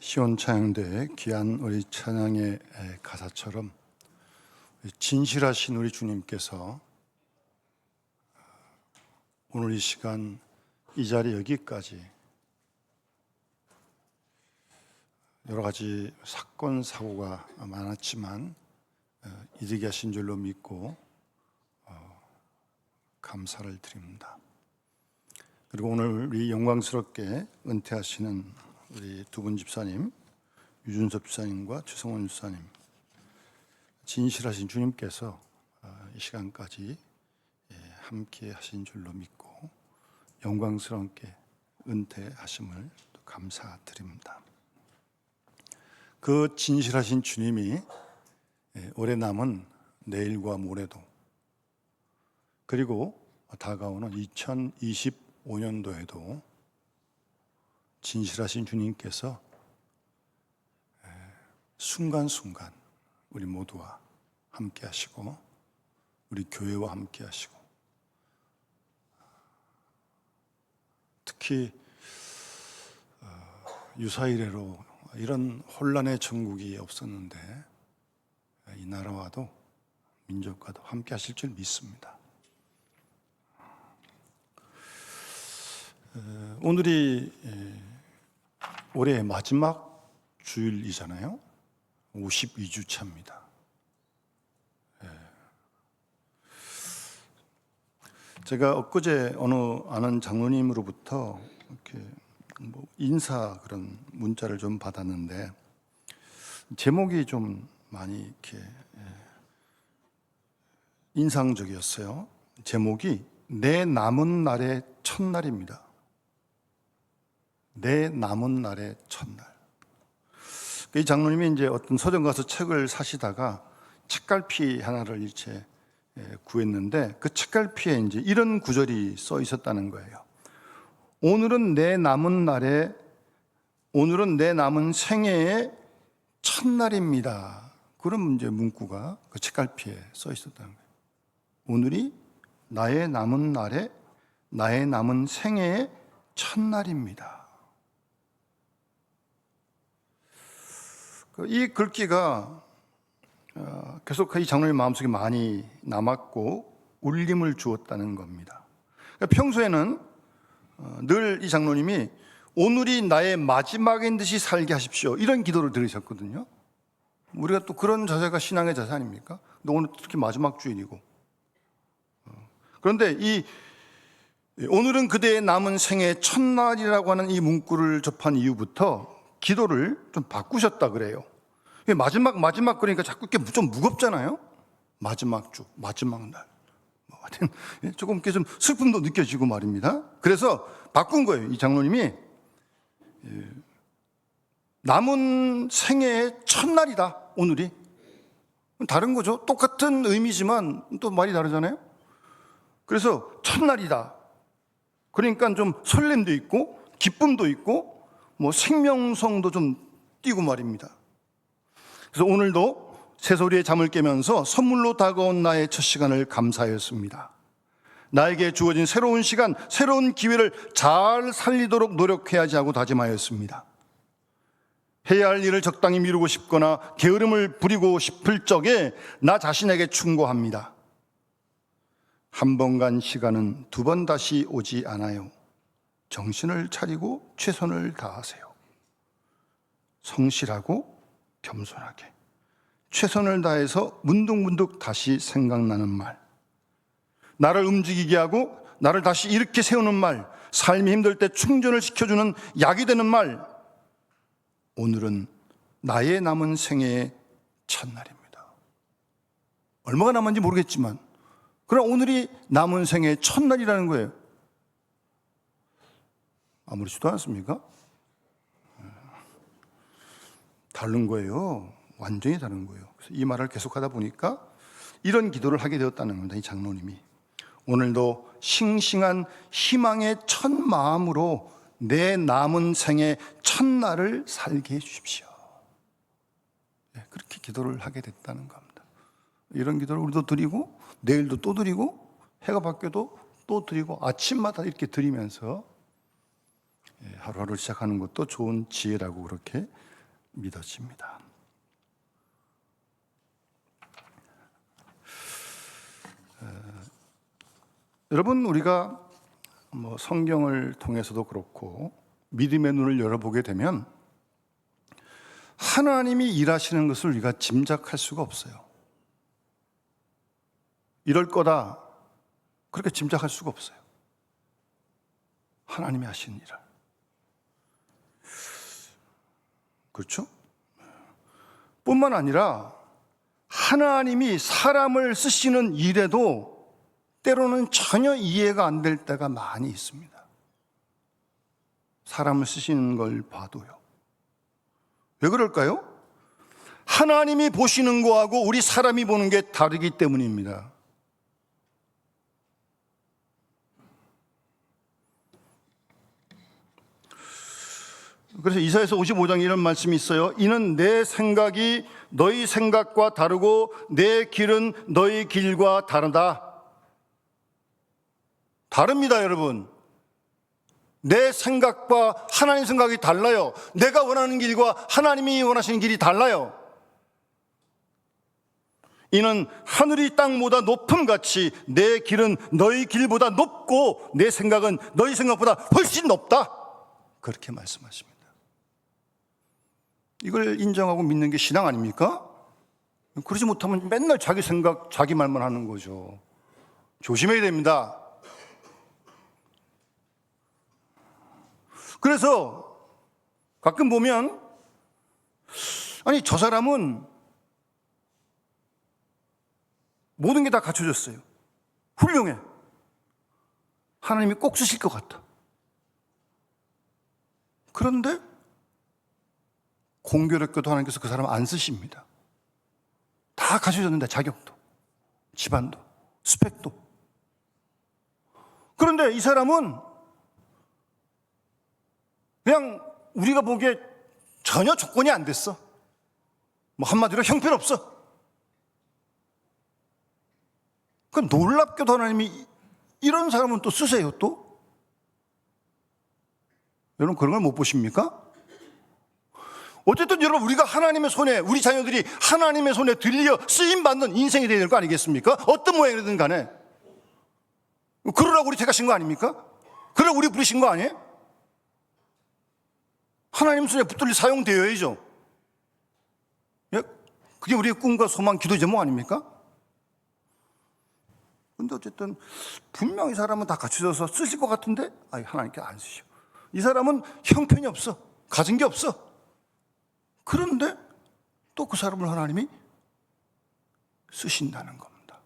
시온찬양대의 귀한 우리 찬양의 가사처럼 진실하신 우리 주님께서 오늘 이 시간 이 자리 여기까지 여러 가지 사건 사고가 많았지만 이르게 하신 줄로 믿고 감사를 드립니다. 그리고 오늘 우리 영광스럽게 은퇴하시는 우리 두 분 집사님, 유준섭 집사님과 최성원 집사님, 진실하신 주님께서 이 시간까지 함께 하신 줄로 믿고 영광스럽게 은퇴하심을 감사드립니다. 그 진실하신 주님이 올해 남은 내일과 모레도 그리고 다가오는 2025년도에도 진실하신 주님께서 순간순간 우리 모두와 함께 하시고 우리 교회와 함께 하시고 특히 유사 이래로 이런 혼란의 전국이 없었는데 이 나라와도 민족과도 함께 하실 줄 믿습니다. 오늘이 올해 마지막 주일이잖아요. 52주 차입니다. 제가 엊그제 어느 아는 장로님으로부터 이렇게 인사 그런 문자를 좀 받았는데 제목이 좀 많이 이렇게 인상적이었어요. 제목이 내 남은 날의 첫날입니다. 내 남은 날의 첫날. 이 장로님이 이제 어떤 서점 가서 책을 사시다가 책갈피 하나를 일체 구했는데 그 책갈피에 이제 이런 구절이 써 있었다는 거예요. 오늘은 내 남은 생애의 첫날입니다. 그런 이제 문구가 그 책갈피에 써 있었다는 거예요. 오늘이 나의 남은 생애의 첫날입니다. 이 글귀가 계속 이 장로님 마음속에 많이 남았고 울림을 주었다는 겁니다. 평소에는 늘 이 장로님이 오늘이 나의 마지막인 듯이 살게 하십시오 이런 기도를 들으셨거든요. 우리가 또 그런 자세가 신앙의 자세 아닙니까? 근데 오늘 특히 마지막 주일이고 그런데 이 오늘은 그대의 남은 생애 첫날이라고 하는 이 문구를 접한 이후부터 기도를 좀 바꾸셨다 그래요. 마지막 그러니까 자꾸 이렇게 좀 무겁잖아요. 마지막 주, 마지막 날. 조금 이렇게 좀 슬픔도 느껴지고 말입니다. 그래서 바꾼 거예요. 이 장로님이 남은 생애의 첫날이다. 오늘이. 다른 거죠. 똑같은 의미지만 또 말이 다르잖아요. 그래서 첫날이다. 그러니까 좀 설렘도 있고 기쁨도 있고 뭐 생명성도 좀 띄고 말입니다. 그래서 오늘도 새소리에 잠을 깨면서 선물로 다가온 나의 첫 시간을 감사하였습니다. 나에게 주어진 새로운 시간, 새로운 기회를 잘 살리도록 노력해야지 하고 다짐하였습니다. 해야 할 일을 적당히 미루고 싶거나 게으름을 부리고 싶을 적에 나 자신에게 충고합니다. 한 번 간 시간은 두 번 다시 오지 않아요. 정신을 차리고 최선을 다하세요. 성실하고 겸손하게 최선을 다해서 문득문득 다시 생각나는 말, 나를 움직이게 하고 나를 다시 일으켜 세우는 말, 삶이 힘들 때 충전을 시켜주는 약이 되는 말, 오늘은 나의 남은 생애의 첫날입니다. 얼마가 남았는지 모르겠지만 그러나 오늘이 남은 생애의 첫날이라는 거예요. 아무렇지도 않습니까? 다른 거예요. 완전히 다른 거예요. 그래서 이 말을 계속하다 보니까 이런 기도를 하게 되었다는 겁니다. 이 장로님이 오늘도 싱싱한 희망의 첫 마음으로 내 남은 생의 첫날을 살게 해주십시오. 그렇게 기도를 하게 됐다는 겁니다. 이런 기도를 우리도 드리고 내일도 또 드리고 해가 바뀌어도 또 드리고 아침마다 이렇게 드리면서 하루하루 시작하는 것도 좋은 지혜라고 그렇게 믿어집니다. 여러분, 우리가 성경을 통해서도 그렇고 믿음의 눈을 열어보게 되면 하나님이 일하시는 것을 우리가 짐작할 수가 없어요. 이럴 거다 그렇게 짐작할 수가 없어요. 하나님이 하신 일을. 그렇죠? 뿐만 아니라 하나님이 사람을 쓰시는 일에도 때로는 전혀 이해가 안 될 때가 많이 있습니다. 사람을 쓰시는 걸 봐도요. 왜 그럴까요? 하나님이 보시는 거하고 우리 사람이 보는 게 다르기 때문입니다. 그래서 이사야서 55장에 이런 말씀이 있어요. 이는 내 생각이 너희 생각과 다르고 내 길은 너희 길과 다르다. 다릅니다, 여러분. 내 생각과 하나님 생각이 달라요. 내가 원하는 길과 하나님이 원하시는 길이 달라요. 이는 하늘이 땅보다 높음같이 내 길은 너희 길보다 높고 내 생각은 너희 생각보다 훨씬 높다. 그렇게 말씀하십니다. 이걸 인정하고 믿는 게 신앙 아닙니까? 그러지 못하면 맨날 자기 생각, 자기 말만 하는 거죠. 조심해야 됩니다. 그래서 가끔 보면 아니 저 사람은 모든 게 다 갖춰졌어요. 훌륭해. 하나님이 꼭 쓰실 것 같다. 그런데 공교롭게도 하나님께서 그 사람 안 쓰십니다. 다 갖춰졌는데 자격도, 집안도, 스펙도. 그런데 이 사람은 그냥 우리가 보기에 전혀 조건이 안 됐어. 한마디로 형편없어. 그 놀랍게도 하나님이 이런 사람은 또 쓰세요 또? 여러분 그런 걸 못 보십니까? 어쨌든 여러분 우리가 하나님의 손에, 우리 자녀들이 하나님의 손에 들려 쓰임받는 인생이 되어야 될 거 아니겠습니까? 어떤 모양이든 간에. 그러라고 우리 택하신 거 아닙니까? 그러라고 우리 부르신 거 아니에요? 하나님 손에 붙들려 사용되어야죠. 예? 그게 우리의 꿈과 소망, 기도 제목 아닙니까? 근데 어쨌든 분명히 사람은 다 갖춰져서 쓰실 것 같은데 하나님께 안 쓰셔. 이 사람은 형편이 없어. 가진 게 없어. 그런데 또 그 사람을 하나님이 쓰신다는 겁니다.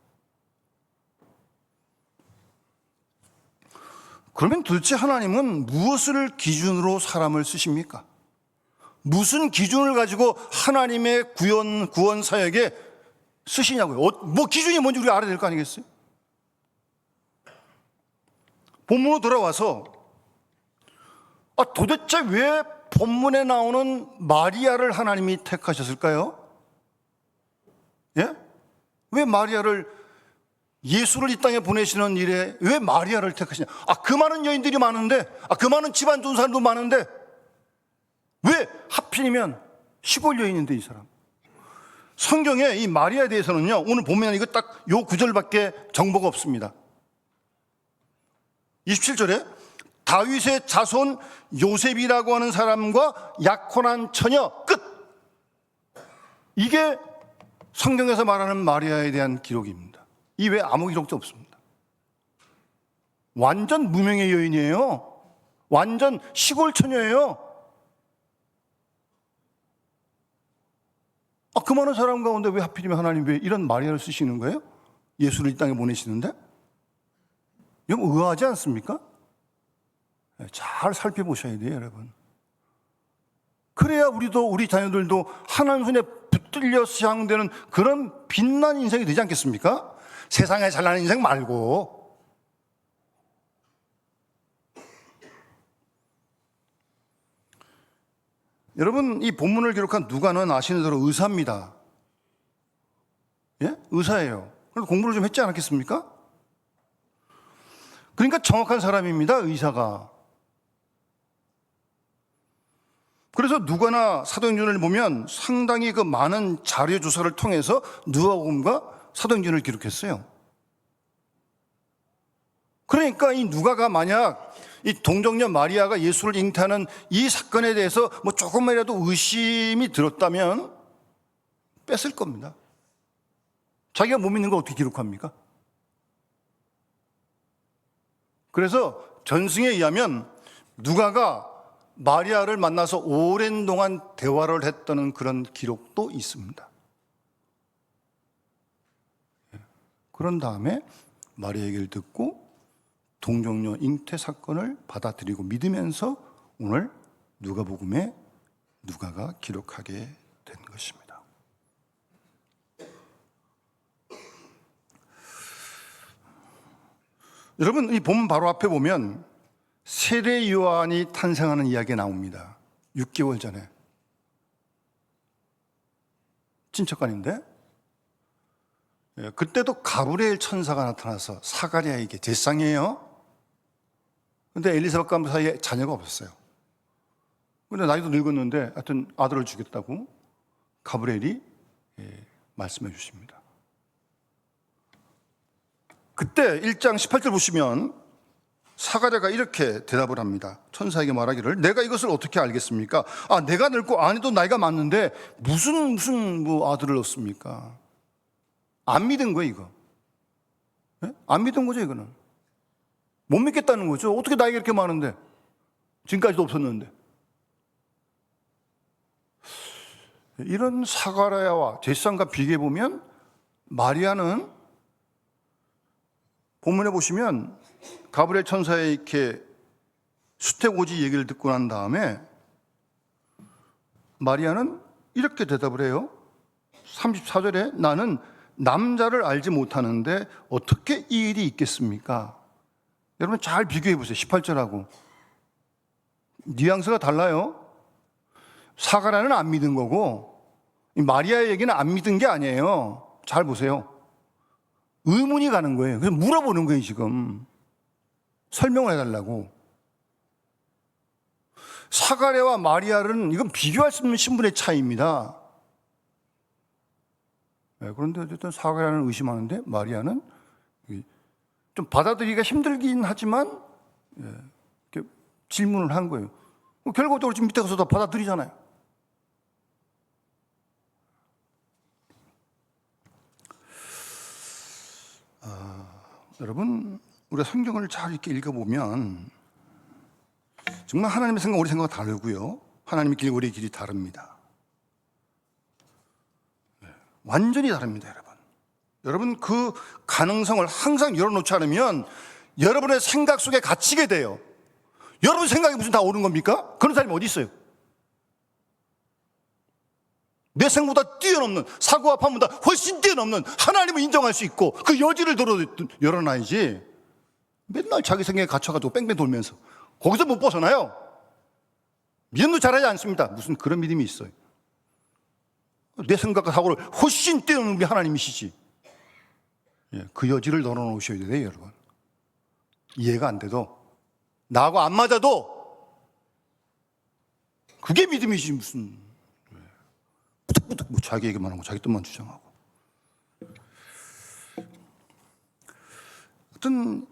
그러면 도대체 하나님은 무엇을 기준으로 사람을 쓰십니까? 무슨 기준을 가지고 하나님의 구원 사역에 쓰시냐고요. 뭐 기준이 뭔지 우리가 알아야 될 거 아니겠어요? 본문으로 돌아와서 도대체 왜 본문에 나오는 마리아를 하나님이 택하셨을까요? 예? 왜 마리아를, 예수를 이 땅에 보내시는 일에 왜 마리아를 택하시냐? 그 많은 여인들이 많은데, 그 많은 집안 좋은 사람도 많은데 왜 하필이면 시골 여인인데 이 사람? 성경에 이 마리아에 대해서는요, 오늘 보면 이거 딱 요 구절밖에 정보가 없습니다. 27절에 다윗의 자손 요셉이라고 하는 사람과 약혼한 처녀 끝. 이게 성경에서 말하는 마리아에 대한 기록입니다. 이 외에 아무 기록도 없습니다. 완전 무명의 여인이에요. 완전 시골 처녀예요. 그 많은 사람 가운데 왜 하필이면 하나님 왜 이런 마리아를 쓰시는 거예요? 예수를 이 땅에 보내시는데? 이건 의아하지 않습니까? 잘 살펴보셔야 돼요, 여러분. 그래야 우리도, 우리 자녀들도 하나님 손에 붙들려 사용되는 그런 빛난 인생이 되지 않겠습니까? 세상에 잘나는 인생 말고. 여러분, 이 본문을 기록한 누가는 아시는 대로 의사입니다. 예? 의사예요. 그래서 공부를 좀 했지 않았겠습니까? 그러니까 정확한 사람입니다, 의사가. 그래서 누가나 사도행전을 보면 상당히 그 많은 자료 조사를 통해서 누가복음과 사도행전을 기록했어요. 그러니까 이 누가가 만약 이 동정녀 마리아가 예수를 잉태하는 이 사건에 대해서 뭐 조금만이라도 의심이 들었다면 뺐을 겁니다. 자기가 못 믿는 걸 어떻게 기록합니까? 그래서 전승에 의하면 누가가 마리아를 만나서 오랜 동안 대화를 했다는 그런 기록도 있습니다. 그런 다음에 마리아 얘기를 듣고 동정녀 잉태 사건을 받아들이고 믿으면서 오늘 누가복음에 누가가 기록하게 된 것입니다. 여러분, 이 본문 바로 앞에 보면 세례 요한이 탄생하는 이야기가 나옵니다. 6개월 전에. 친척간인데 그때도 가브리엘 천사가 나타나서 사가랴에게 제상이에요. 근데 엘리사벳과 사이에 자녀가 없었어요. 근데 나이도 늙었는데 하여튼 아들을 주겠다고 가브리엘이 말씀해 주십니다. 그때 1장 18절 보시면 사가랴가 이렇게 대답을 합니다. 천사에게 말하기를 내가 이것을 어떻게 알겠습니까? 내가 늙고 아내도 나이가 많는데 무슨 뭐 아들을 얻습니까? 안 믿은 거예요, 이거. 네? 안 믿은 거죠, 이거는. 못 믿겠다는 거죠. 어떻게 나이가 이렇게 많은데 지금까지도 없었는데. 이런 사가랴와 제사장과 비교해 보면 마리아는 본문에 보시면 가브리엘 천사의 이렇게 수태고지 얘기를 듣고 난 다음에 마리아는 이렇게 대답을 해요. 34절에 나는 남자를 알지 못하는데 어떻게 이 일이 있겠습니까? 여러분 잘 비교해 보세요. 18절하고 뉘앙스가 달라요. 사가랴는 안 믿은 거고 마리아의 얘기는 안 믿은 게 아니에요. 잘 보세요. 의문이 가는 거예요. 그래서 물어보는 거예요. 지금 설명을 해달라고. 사가랴와 마리아는 이건 비교할 수 없는 신분의 차이입니다. 그런데 어쨌든 사가랴는 의심하는데 마리아는 좀 받아들이기가 힘들긴 하지만 이렇게 질문을 한 거예요. 결과적으로 지금 밑에 가서 다 받아들이잖아요. 여러분, 우리가 성경을 잘 이렇게 읽어보면 정말 하나님의 생각, 우리 생각과 다르고요. 하나님의 길, 우리의 길이 다릅니다. 완전히 다릅니다, 여러분. 여러분, 그 가능성을 항상 열어놓지 않으면 여러분의 생각 속에 갇히게 돼요. 여러분 생각이 무슨 다 옳은 겁니까? 그런 사람이 어디 있어요? 내 생각보다 뛰어넘는, 사고와 판단보다 훨씬 뛰어넘는 하나님을 인정할 수 있고 그 여지를 열어놔야지. 맨날 자기 생각에 갇혀가지고 뺑뺑 돌면서 거기서 못 벗어나요. 믿음도 잘하지 않습니다. 무슨 그런 믿음이 있어요. 내 생각과 사고를 훨씬 뛰어넘는 우리 하나님이시지. 그 여지를 널어놓으셔야 돼요, 여러분. 이해가 안 돼도, 나하고 안 맞아도 그게 믿음이지. 무슨 부득부득 뭐 자기 얘기만 하고 자기 뜻만 주장하고. 어떤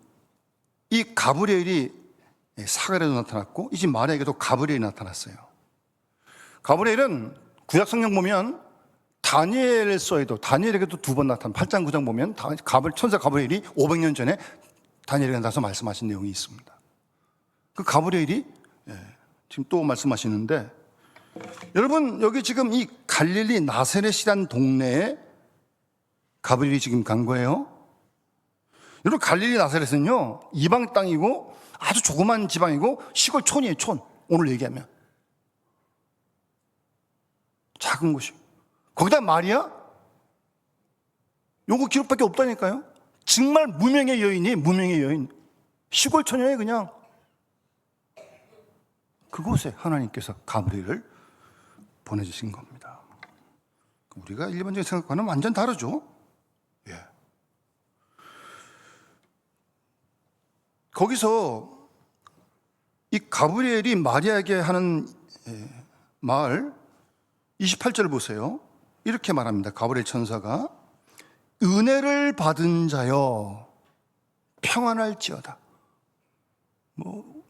이 가브리엘이 사가랴에도 나타났고 이 집 마리아에게도 가브리엘이 나타났어요. 가브리엘은 구약 성경 보면 다니엘서에도 다니엘에게도 두 번 나타난 8장 9장 보면 천사 가브리엘이 500년 전에 다니엘에게 나타나서 말씀하신 내용이 있습니다. 그 가브리엘이 지금 또 말씀하시는데, 여러분 여기 지금 이 갈릴리 나사렛이란 동네에 가브리엘이 지금 간 거예요. 여러분 갈릴리 나사렛은요 이방 땅이고 아주 조그만 지방이고 시골 촌이에요. 촌. 오늘 얘기하면 작은 곳이. 거기다 마리아? 요거 기록밖에 없다니까요. 정말 무명의 여인이, 무명의 여인. 시골 처녀에 그냥. 그곳에 하나님께서 가브리엘을 보내주신 겁니다. 우리가 일반적인 생각과는 완전 다르죠. 거기서 이 가브리엘이 마리아에게 하는 말 28절 보세요. 이렇게 말합니다. 가브리엘 천사가 은혜를 받은 자여 평안할지어다.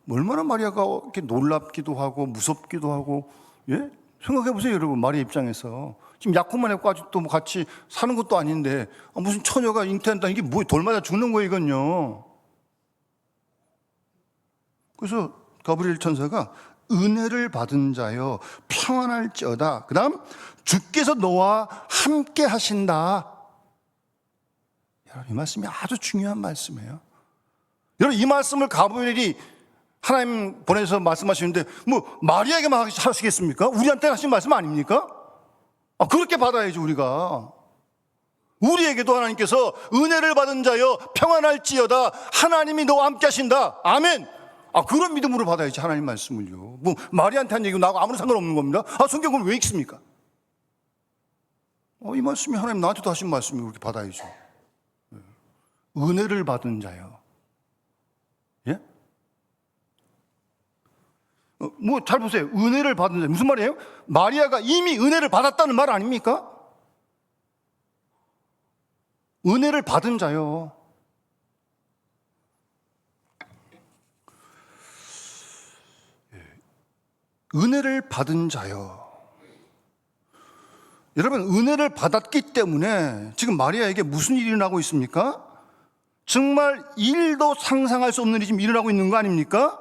얼마나 마리아가 이렇게 놀랍기도 하고 무섭기도 하고, 예? 생각해 보세요, 여러분. 마리아 입장에서 지금 약혼만 했고 아직도 같이 사는 것도 아닌데 무슨 처녀가 잉태한다, 이게 돌 맞아 죽는 거예요, 이건요. 그래서 가브리엘 천사가 은혜를 받은 자여 평안할지어다. 그 다음 주께서 너와 함께 하신다. 여러분, 이 말씀이 아주 중요한 말씀이에요. 여러분, 이 말씀을 가브리엘이 하나님 보내서 말씀하시는데 마리아에게만 하시겠습니까? 우리한테 하신 말씀 아닙니까? 그렇게 받아야죠. 우리에게도 하나님께서 은혜를 받은 자여 평안할지어다. 하나님이 너와 함께 하신다. 아멘. 그런 믿음으로 받아야지, 하나님 말씀을요. 마리아한테 한 얘기고 나하고 아무런 상관없는 겁니다. 성경을 왜 읽습니까? 이 말씀이 하나님 나한테도 하신 말씀이고 그렇게 받아야죠. 은혜를 받은 자요. 예? 잘 보세요. 은혜를 받은 자. 무슨 말이에요? 마리아가 이미 은혜를 받았다는 말 아닙니까? 은혜를 받은 자요. 은혜를 받은 자요. 여러분, 은혜를 받았기 때문에 지금 마리아에게 무슨 일이 일어나고 있습니까? 정말 일도 상상할 수 없는 일이 지금 일어나고 있는 거 아닙니까?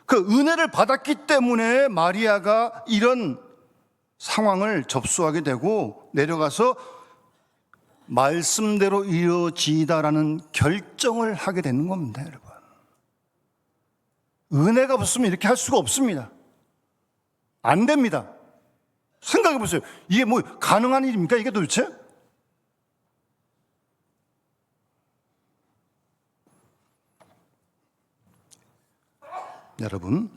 그 은혜를 받았기 때문에 마리아가 이런 상황을 접수하게 되고 내려가서 말씀대로 이루어지다라는 결정을 하게 되는 겁니다, 여러분. 은혜가 없으면 이렇게 할 수가 없습니다. 안 됩니다. 생각해 보세요. 이게 가능한 일입니까, 이게 도대체? 여러분,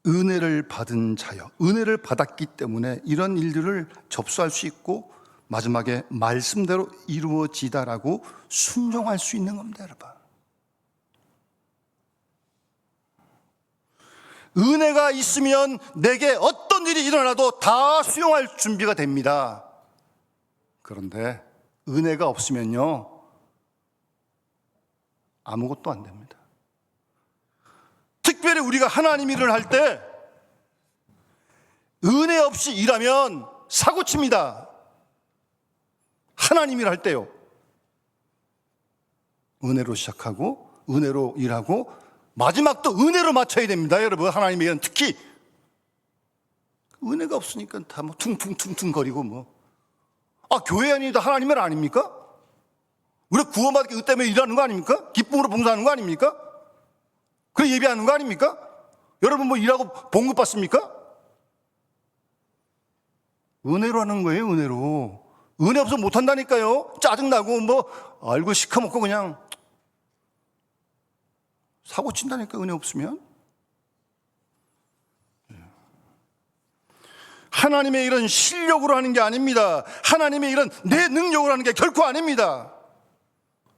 은혜를 받은 자여, 은혜를 받았기 때문에 이런 일들을 접수할 수 있고 마지막에 말씀대로 이루어지다라고 순종할 수 있는 겁니다, 여러분. 은혜가 있으면 내게 어떤 일이 일어나도 다 수용할 준비가 됩니다. 그런데 은혜가 없으면요, 아무것도 안 됩니다. 특별히 우리가 하나님 일을 할 때 은혜 없이 일하면 사고칩니다. 하나님 일을 할 때요. 은혜로 시작하고 은혜로 일하고 마지막도 은혜로 마쳐야 됩니다, 여러분. 하나님의 일은 특히 은혜가 없으니까 다 퉁퉁퉁퉁 거리고 교회 아니다 하나님의 일 아닙니까? 우리가 구원받기 그 때문에 일하는 거 아닙니까? 기쁨으로 봉사하는 거 아닙니까? 그래 예배하는 거 아닙니까? 여러분 일하고 봉급 받습니까? 은혜로 하는 거예요, 은혜로. 은혜 없으면 못한다니까요. 짜증나고 얼굴 시커멓고 그냥 사고 친다니까, 은혜 없으면. 하나님의 일은 실력으로 하는 게 아닙니다. 하나님의 일은 내 능력으로 하는 게 결코 아닙니다.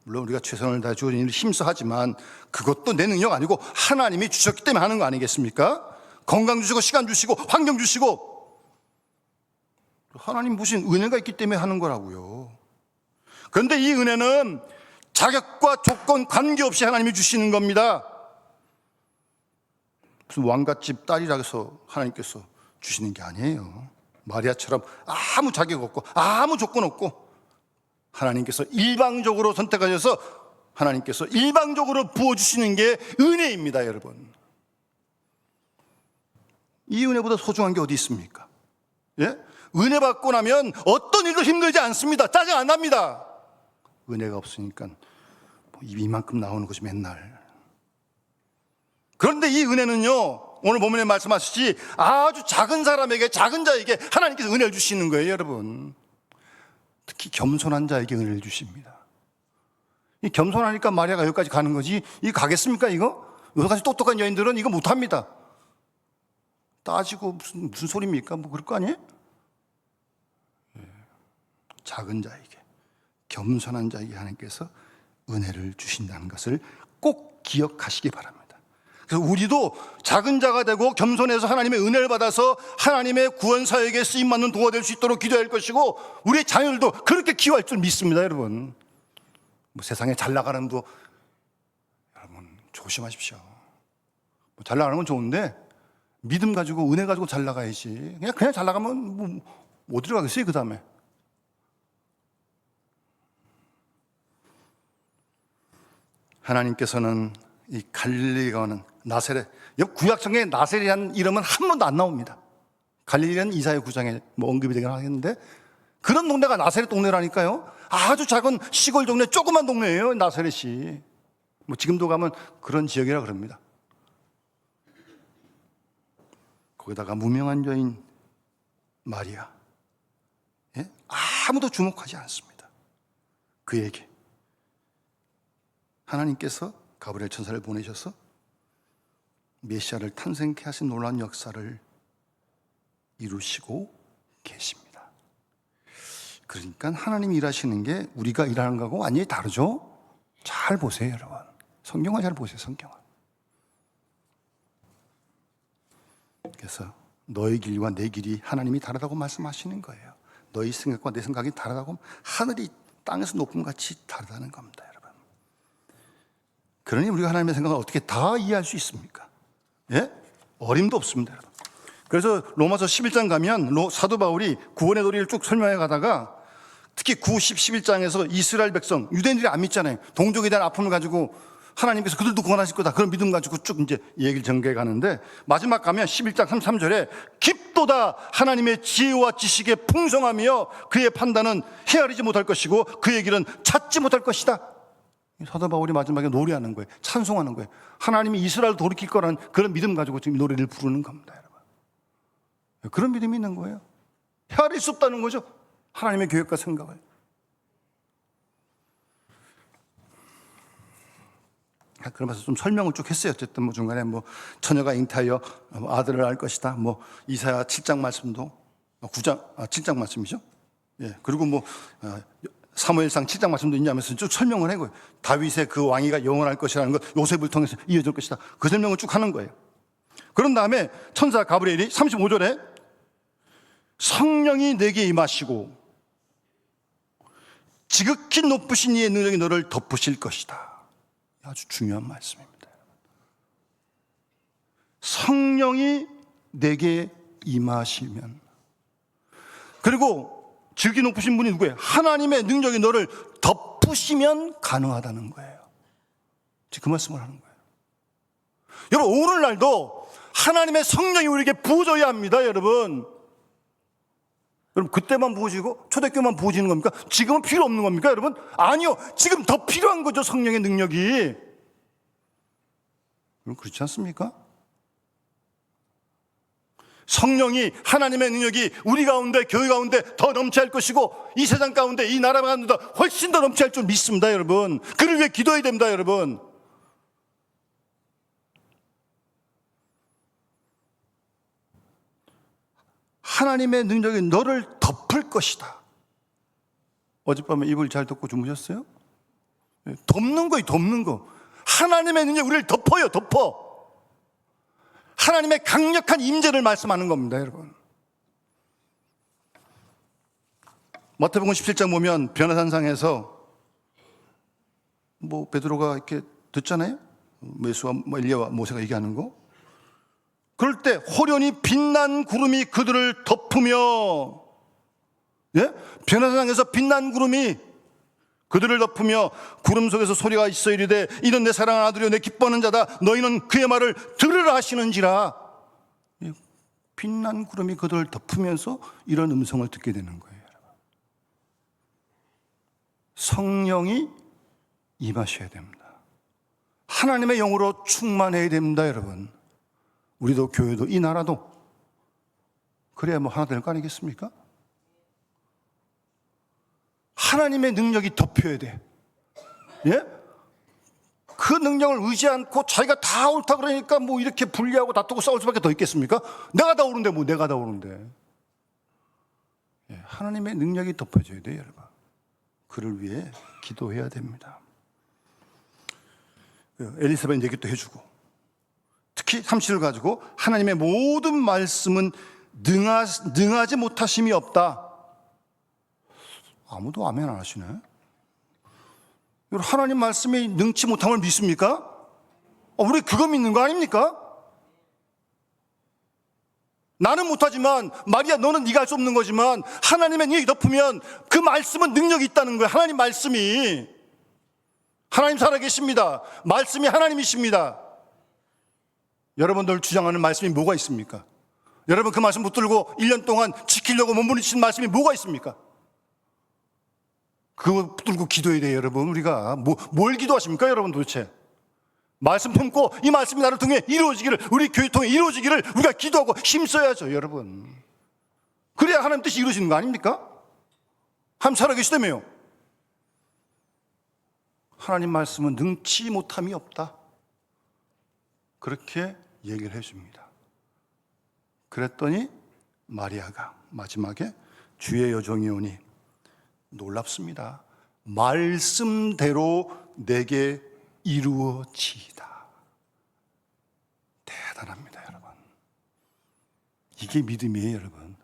물론 우리가 최선을 다해 주어진 일을 힘써 하지만 그것도 내 능력 아니고 하나님이 주셨기 때문에 하는 거 아니겠습니까? 건강 주시고 시간 주시고 환경 주시고 하나님 보신 은혜가 있기 때문에 하는 거라고요. 그런데 이 은혜는 자격과 조건 관계없이 하나님이 주시는 겁니다. 무슨 왕갓집 딸이라 해서 하나님께서 주시는 게 아니에요. 마리아처럼 아무 자격 없고 아무 조건 없고 하나님께서 일방적으로 선택하셔서 하나님께서 일방적으로 부어주시는 게 은혜입니다, 여러분. 이 은혜보다 소중한 게 어디 있습니까? 예? 은혜 받고 나면 어떤 일도 힘들지 않습니다. 짜증 안 납니다. 은혜가 없으니까 이만큼 나오는 것이 맨날. 그런데 이 은혜는요, 오늘 본문에 말씀하시지 아주 작은 사람에게, 작은 자에게 하나님께서 은혜를 주시는 거예요, 여러분. 특히 겸손한 자에게 은혜를 주십니다. 이 겸손하니까 마리아가 여기까지 가는 거지, 이거 가겠습니까, 이거? 여기까지 똑똑한 여인들은 이거 못합니다. 따지고 무슨 소리입니까? 그럴 거 아니에요? 작은 자에게, 겸손한 자에게 하나님께서 은혜를 주신다는 것을 꼭 기억하시기 바랍니다. 그래서 우리도 작은 자가 되고 겸손해서 하나님의 은혜를 받아서 하나님의 구원 사역에 쓰임받는 도가 될 수 있도록 기도할 것이고, 우리 자녀들도 그렇게 키워할 줄 믿습니다. 여러분, 뭐 세상에 잘 나가는 분, 여러분 조심하십시오. 뭐 잘 나가는 건 좋은데 믿음 가지고 은혜 가지고 잘 나가야지. 그냥 잘 나가면 뭐 어디로 가겠어요? 그 다음에 하나님께서는 이 갈릴리가 오는 나세렛, 구약성경에 나세렛이라는 이름은 한 번도 안 나옵니다. 갈릴리는 이사야 9장에 뭐 언급이 되긴 하겠는데, 그런 동네가 나세렛 동네라니까요. 아주 작은 시골 동네, 조그만 동네예요, 나세렛이. 뭐 지금도 가면 그런 지역이라 그럽니다. 거기다가 무명한 여인 마리아, 예? 아무도 주목하지 않습니다. 그에게 하나님께서 가브리엘 천사를 보내셔서 메시아를 탄생케 하신 놀라운 역사를 이루시고 계십니다. 그러니까 하나님이 일하시는 게 우리가 일하는 거하고 완전히 다르죠. 잘 보세요, 여러분. 성경을 잘 보세요, 성경을. 그래서 너의 길과 내 길이 하나님이 다르다고 말씀하시는 거예요. 너의 생각과 내 생각이 다르다고, 하늘이 땅에서 높음 같이 다르다는 겁니다, 여러분. 그러니 우리가 하나님의 생각을 어떻게 다 이해할 수 있습니까? 예? 어림도 없습니다, 여러분. 그래서 로마서 11장 가면 사도 바울이 구원의 도리를 쭉 설명해 가다가 특히 9, 10, 11장에서 이스라엘 백성, 유대인들이 안 믿잖아요. 동족에 대한 아픔을 가지고 하나님께서 그들도 구원하실 거다, 그런 믿음 가지고 쭉 이제 얘기를 전개해 가는데, 마지막 가면 11장 33절에 깊도다 하나님의 지혜와 지식의 풍성하며 그의 판단은 헤아리지 못할 것이고 그의 길은 찾지 못할 것이다. 사도 바울이 마지막에 노래하는 거예요. 찬송하는 거예요. 하나님이 이스라엘을 돌이킬 거라는 그런 믿음 가지고 지금 노래를 부르는 겁니다, 여러분. 그런 믿음이 있는 거예요. 헤아릴 수 없다는 거죠, 하나님의 계획과 생각을. 그러면서 좀 설명을 쭉 했어요. 어쨌든 뭐 중간에 뭐 처녀가 잉태하여 아들을 낳을 것이다, 뭐 이사야 7장 말씀도 7장 말씀이죠. 예. 그리고 뭐 사무엘상 7장 말씀도 있냐면서 쭉 설명을 한 거예요. 다윗의 그 왕위가 영원할 것이라는 것, 요셉을 통해서 이어질 것이다, 그 설명을 쭉 하는 거예요. 그런 다음에 천사 가브리엘이 35절에 성령이 내게 임하시고 지극히 높으신 이의 능력이 너를 덮으실 것이다. 아주 중요한 말씀입니다. 성령이 내게 임하시면, 그리고 지극히 높으신 분이 누구예요? 하나님의 능력이 너를 덮으시면 가능하다는 거예요. 지금 그 말씀을 하는 거예요. 여러분, 오늘날도 하나님의 성령이 우리에게 부어져야 합니다, 여러분. 여러분, 그때만 부어지고 초대교회만 부어지는 겁니까? 지금은 필요 없는 겁니까, 여러분? 아니요, 지금 더 필요한 거죠, 성령의 능력이. 여러분, 그렇지 않습니까? 성령이, 하나님의 능력이 우리 가운데, 교회 가운데 더 넘치할 것이고, 이 세상 가운데, 이 나라 가운데 훨씬 더 넘치할 줄 믿습니다, 여러분. 그를 위해 기도해야 됩니다, 여러분. 하나님의 능력이 너를 덮을 것이다. 어젯밤에 이불 잘 덮고 주무셨어요? 덮는 거예요, 덮는 거. 하나님의 능력이 우리를 덮어요, 덮어. 하나님의 강력한 임재를 말씀하는 겁니다, 여러분. 마태복음 17장 보면 변화산상에서 뭐 베드로가 이렇게 듣잖아요. 예수와 엘리야와 모세가 얘기하는 거. 그럴 때 호련히 빛난 구름이 그들을 덮으며, 예? 변화산상에서 빛난 구름이 그들을 덮으며 구름 속에서 소리가 있어 이르되 이는 내 사랑하는 아들이요 내 기뻐하는 자다, 너희는 그의 말을 들으라 하시는지라. 빛난 구름이 그들을 덮으면서 이런 음성을 듣게 되는 거예요. 성령이 임하셔야 됩니다. 하나님의 영으로 충만해야 됩니다, 여러분. 우리도 교회도 이 나라도 그래야 뭐 하나 될 거 아니겠습니까? 하나님의 능력이 덮여야 돼. 예? 그 능력을 의지 않고 자기가 다 옳다 그러니까 뭐 이렇게 분리하고 다투고 싸울 수밖에 더 있겠습니까? 내가 다 옳은데 뭐 내가 다 옳은데. 예, 하나님의 능력이 덮여져야 돼요, 여러분. 그를 위해 기도해야 됩니다. 엘리사벳 얘기도 해주고, 특히 37을 가지고 하나님의 모든 말씀은 능하지 못하심이 없다. 아무도 아멘 안 하시네. 하나님 말씀이 능치 못함을 믿습니까? 우리 그거 믿는 거 아닙니까? 나는 못하지만 마리아 너는 네가 할 수 없는 거지만 하나님의 네 덮으면 그 말씀은 능력이 있다는 거예요. 하나님 말씀이. 하나님 살아계십니다. 말씀이 하나님이십니다. 여러분들 주장하는 말씀이 뭐가 있습니까? 여러분 그 말씀 붙들고 1년 동안 지키려고 몸부림치는 말씀이 뭐가 있습니까? 그거 붙들고 기도해야 돼요. 여러분 우리가 뭘 기도하십니까? 여러분 도대체 말씀 품고 이 말씀이 나를 통해 이루어지기를, 우리 교회 통해 이루어지기를 우리가 기도하고 힘써야죠. 여러분 그래야 하나님 뜻이 이루어지는 거 아닙니까? 하나님 살아계시다며요. 하나님 말씀은 능치 못함이 없다, 그렇게 얘기를 해줍니다. 그랬더니 마리아가 마지막에 주의 여종이 오니 놀랍습니다. 말씀대로 내게 이루어지이다. 대단합니다, 여러분. 이게 믿음이에요, 여러분.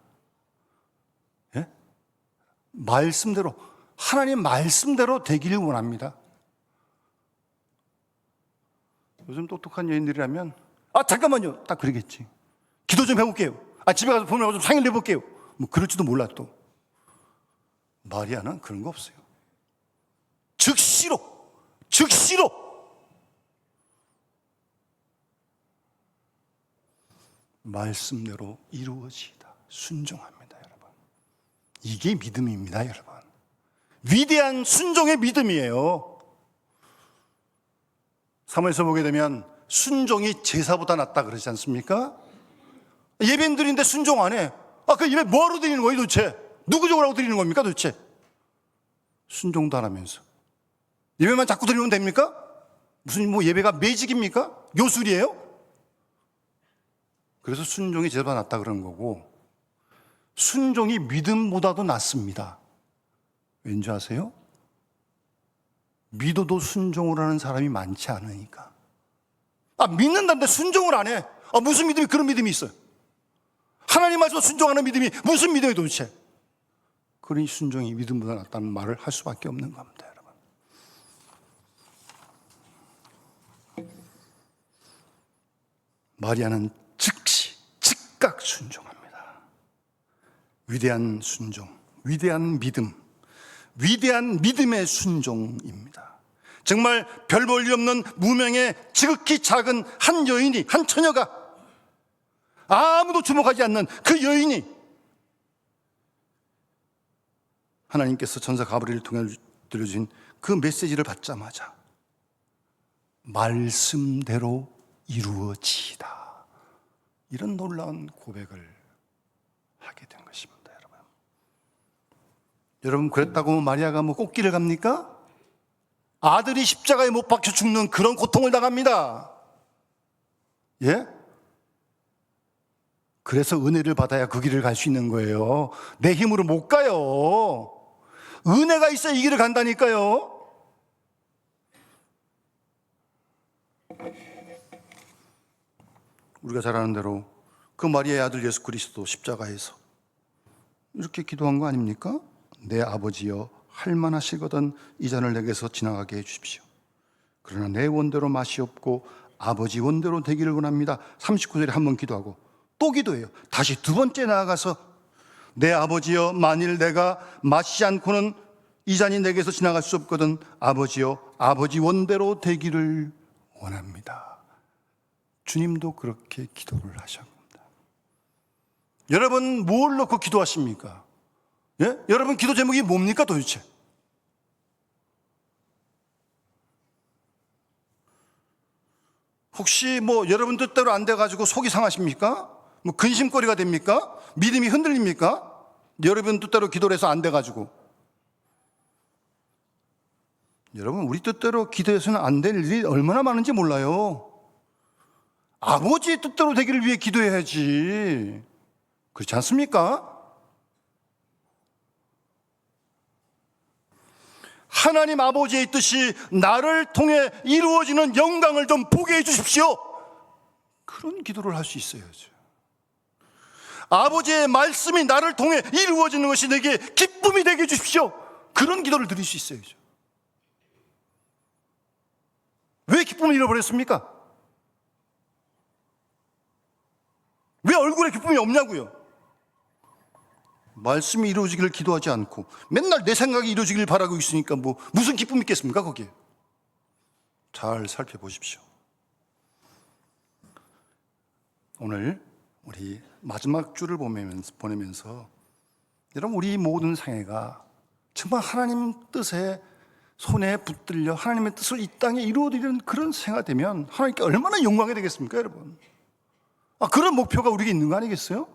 예? 말씀대로, 하나님 말씀대로 되기를 원합니다. 요즘 똑똑한 여인들이라면 잠깐만요, 딱 그러겠지. 기도 좀 해볼게요. 집에 가서 보면 좀 상의를 해볼게요. 뭐 그럴지도 몰라. 또 마리아는 그런 거 없어요. 즉시로 말씀대로 이루어지다. 순종합니다, 여러분. 이게 믿음입니다, 여러분. 위대한 순종의 믿음이에요. 사무엘서 보게 되면 순종이 제사보다 낫다 그러지 않습니까? 예배는 드리는데 순종 안 해. 그 예배 뭐하러 드리는 거예요 도대체? 누구 적으라고 드리는 겁니까 도대체? 순종도 안 하면서 예배만 자꾸 드리면 됩니까? 무슨 예배가 매직입니까? 요술이에요? 그래서 순종이 제사보다 낫다 그런 거고, 순종이 믿음보다도 낫습니다. 왠지 아세요? 믿어도 순종을 하는 사람이 많지 않으니까. 믿는다는데 순종을 안 해. 무슨 믿음이 그런 믿음이 있어요? 하나님 말씀 순종하는 믿음이 무슨 믿음이 도대체? 그러니 순종이 믿음보다 낫다는 말을 할 수밖에 없는 겁니다, 여러분. 마리아는 즉각 순종합니다. 위대한 순종, 위대한 믿음, 위대한 믿음의 순종입니다. 정말 별 볼 일 없는 무명의 지극히 작은 한 여인이, 한 처녀가, 아무도 주목하지 않는 그 여인이 하나님께서 천사 가브리엘을 통해 들려주신 그 메시지를 받자마자 말씀대로 이루어지이다, 이런 놀라운 고백을 하게 된 것입니다, 여러분. 여러분 그랬다고 마리아가 꽃길을 갑니까? 아들이 십자가에 못 박혀 죽는 그런 고통을 당합니다. 예? 그래서 은혜를 받아야 그 길을 갈 수 있는 거예요. 내 힘으로 못 가요. 은혜가 있어야 이 길을 간다니까요. 우리가 잘 아는 대로 그 마리아의 아들 예수 그리스도 십자가에서 이렇게 기도한 거 아닙니까? 내 아버지여, 할만하시거든 이 잔을 내게서 지나가게 해주십시오. 그러나 내 원대로 맛이 없고 아버지 원대로 되기를 원합니다. 39절에 한 번 기도하고 또 기도해요. 다시 두 번째 나아가서 내 아버지여, 만일 내가 마시지 않고는 이 잔이 내게서 지나갈 수 없거든 아버지여, 아버지 원대로 되기를 원합니다. 주님도 그렇게 기도를 하셨습니다. 여러분 뭘 놓고 기도하십니까? 예? 여러분 기도 제목이 뭡니까 도대체? 혹시 여러분 뜻대로 안 돼가지고 속이 상하십니까? 근심거리가 됩니까? 믿음이 흔들립니까? 여러분 뜻대로 기도를 해서 안 돼가지고. 여러분 우리 뜻대로 기도해서는 안 될 일이 얼마나 많은지 몰라요. 아버지의 뜻대로 되기를 위해 기도해야지. 그렇지 않습니까? 하나님 아버지의 뜻이 나를 통해 이루어지는 영광을 좀 보게 해 주십시오. 그런 기도를 할 수 있어야죠. 아버지의 말씀이 나를 통해 이루어지는 것이 내게 기쁨이 되게 해 주십시오. 그런 기도를 드릴 수 있어야죠. 왜 기쁨을 잃어버렸습니까? 왜 얼굴에 기쁨이 없냐고요? 말씀이 이루어지기를 기도하지 않고 맨날 내 생각이 이루어지기를 바라고 있으니까 무슨 기쁨이 있겠습니까 거기에? 잘 살펴보십시오. 오늘 우리 마지막 주를 보내면서 여러분, 우리 모든 생애가 정말 하나님 뜻에 손에 붙들려 하나님의 뜻을 이 땅에 이루어드리는 그런 생애가 되면 하나님께 얼마나 영광이 되겠습니까 여러분? 그런 목표가 우리에게 있는 거 아니겠어요?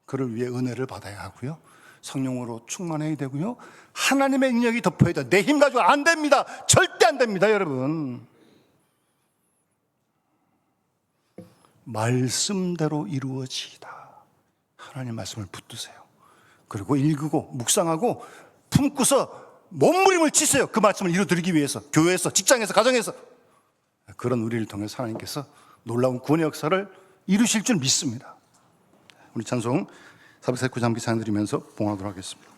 그를 위해 은혜를 받아야 하고요, 성령으로 충만해야 되고요, 하나님의 능력이 덮어야 돼요. 내 힘 가지고 안 됩니다. 절대 안 됩니다 여러분. 말씀대로 이루어지이다. 하나님 말씀을 붙드세요. 그리고 읽고 묵상하고 품고서 몸부림을 치세요. 그 말씀을 이루어드리기 위해서, 교회에서, 직장에서, 가정에서. 그런 우리를 통해서 하나님께서 놀라운 구원의 역사를 이루실 줄 믿습니다. 우리 찬송 449장기 찬양 드리면서 봉하도록 하겠습니다.